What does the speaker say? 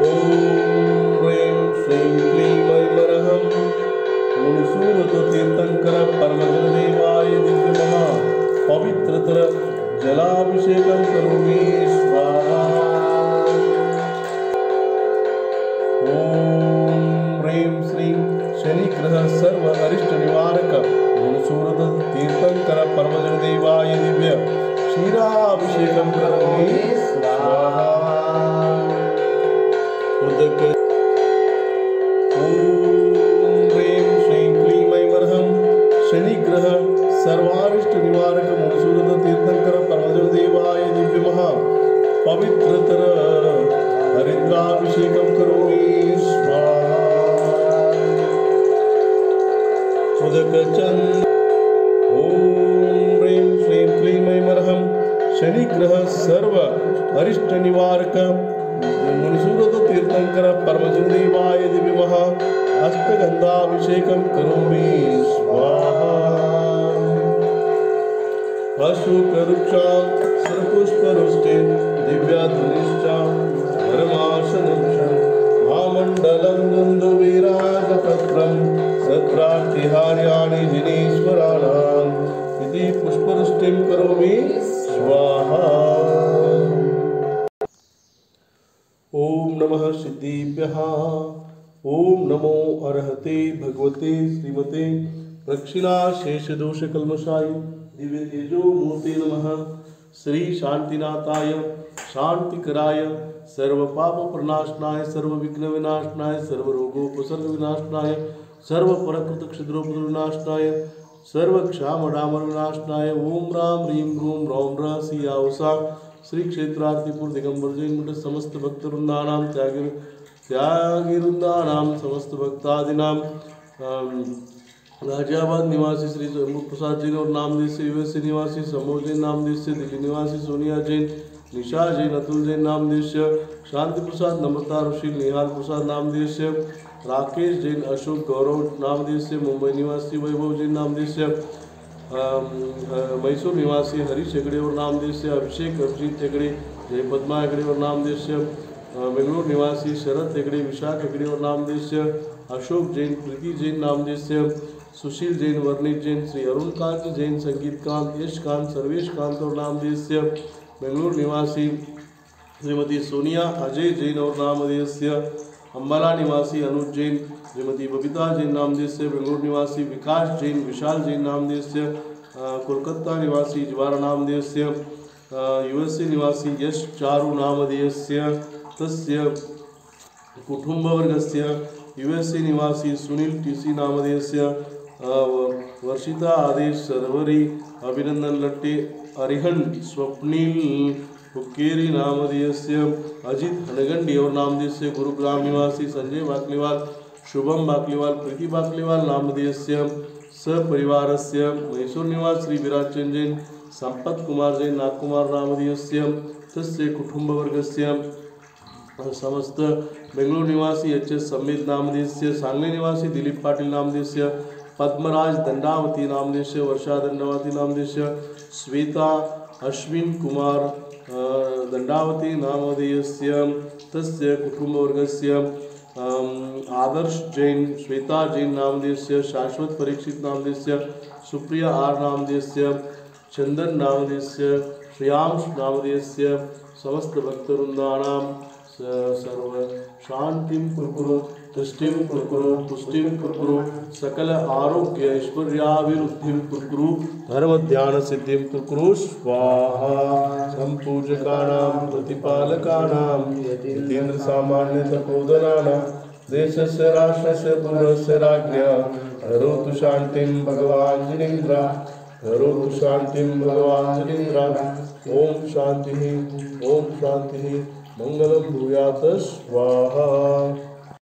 ह्रीं श्रीं क्लीं ऐमरहं मुनिसूरतीर्थंकर परमजनदेवाय दिव्यमः पवित्रतर जलाभिषेकं करोमि स्वाहा। ॐ ह्रीं श्रीं शनिग्रह सर्व अरिष्ट निवारक मुनिसूरतीर्थंकर परमजनदेवाय दिव्य क्षीराभिषेकं करोमि स्वाहा। उदक शनिग्रह सर्वारिष्ट निवारक मुनिसूरत तीर्थंकर परमजनदेवाय दिव्यमः पवित्रतर हरिद्राभिषेकं करोमि स्वाहा। उदकचंद ॐ ह्रीं श्रीं क्लीं ऐमरहं शनिग्रह सर्व अरिष्ट निवारक मुनिसूरत तीर्थंकर परमजनदेवाय दिव्यमः अष्टगंधाभिषेकं करोमि स्वाहा। अशोकवृक्षां सर्वपुष्पवृष्टे दिव्याधुनिष्ठां धर्मासनं महामण्डलं दुन्दुवीराजपत्रं सत्रार्तिहार्याणि जिनेश्वराणाम् इति पुष्पवृष्टिं करोमि स्वाहा। ओम नमः सिद्धिभ्यः। ओम नमो अर्हते भगवते श्रीमते प्रक्षिणाशेषदोषकल्मषाय दिव्य तेजो मूर्ते नमः। श्री शांतिनाथाय शांतिकराय सर्वपाप प्रणाशनाय सर्वविघ्न विनाशनाय सर्वरोगोपसर्ग विनाशनाय सर्वपरकृत क्षुद्रोपद्र विनाशनाय सर्वक्षामडामर विनाशनाय ओम राम ह्रीं रूं रौं र सियावसा श्री क्षेत्रार्तिपुर दिगंबर जैन मठ समस्त भक्तवृंदानां त्यागिवृंदानां समस्त भक्तादीनां गाजियाबाद निवासी श्री प्रसाद जैन और नामदेव से यूएसए निवासी समोर जैन नामदेव से दिल्ली निवासी सोनिया जैन निशा जैन अतुल जैन नामदेव से शांति प्रसाद नम्रता ऋषि निहाल प्रसाद नामदेव से राकेश जैन अशोक गौरव नामदेव से मुंबई निवासी वैभव जैन नामदेव से मैसूर निवासी हरीश हेगड़े और नामदेव से अभिषेक अभिजीत हेगड़े जय पद्मा हेगड़े और नामदेव से बेंगलुरु निवासी शरद हेगड़े विशाख हेगड़े और नामदेव से अशोक जैन प्रीति जैन नामदेव से सुशील जैन वर्णित जैन श्री अरुण कांत जैन संगीत कांत यश कांत सर्वेश कांत और नामदेव से बेंगलुरु निवासी श्रीमती सोनिया अजय जैन और नामदेव से अम्बाला निवासी अनुज जैन श्रीमती बबीता जैन नामदेव से बेंगलुरु निवासी विकास जैन विशाल जैन नामदेव से कोलकाता निवासी जवारा नामदेव से यूएसए निवासी यश चारु नामदेव से तस्य कुटुंबवर्गस्य यूएसए निवासी सुनील टीसी नामदेव से वर्षिता आदेश सर्वरी अभिनंदन लट्टे अरिहन स्वप्निल हुक्केरी नामदेव से अजित हनगंडी और नामदेव से गुरुग्राम निवासी संजय बाकलीवाल शुभम बाकलीवाल प्रीति बाकलीवाल नामदेव से सपरिवार से मैसूर निवास श्री विराज जैन संपत कुमार जैन नागकुमार नामदेव से तस्य कुटुंबवर्ग से समस्त बेंगलुरु निवासी एच एस संबित नामदेव से सांगली निवासी दिलीप पाटिल नामदेव से पद्मराज दंडावती नामदेव से वर्षा दंडावती नामदेव से श्वेता अश्विन कुमार दंडावती नामदेव से तस्य कुटुंबवर्गस्य आदर्श जैन श्वेता जैन नामदेव से शाश्वत परीक्षित नामदेव से सुप्रिया आर नामदेव से चंदन नामदेव से श्रेयांश नामदेव से समस्त भक्तवृंदानां सर्व शांतिं कुरु तुष्टिं कुरु पुष्टिं कुरु सकल आरोग्य ऐश्वर्याभिवृद्धिं कुरु धर्म ध्यान सिद्धिं कुरु स्वाहा। संपूजकानां प्रतिपालकानां यतीन्द्र सामान्य तपोधनानां देशस्य राष्ट्रस्य पुरस्य राज्ञा करोतु शान्तिं भगवान् जिनेन्द्र करोतु शान्तिं भगवान् जिनेन्द्र। ओम शांति मंगलम भूयात् स्वाहा।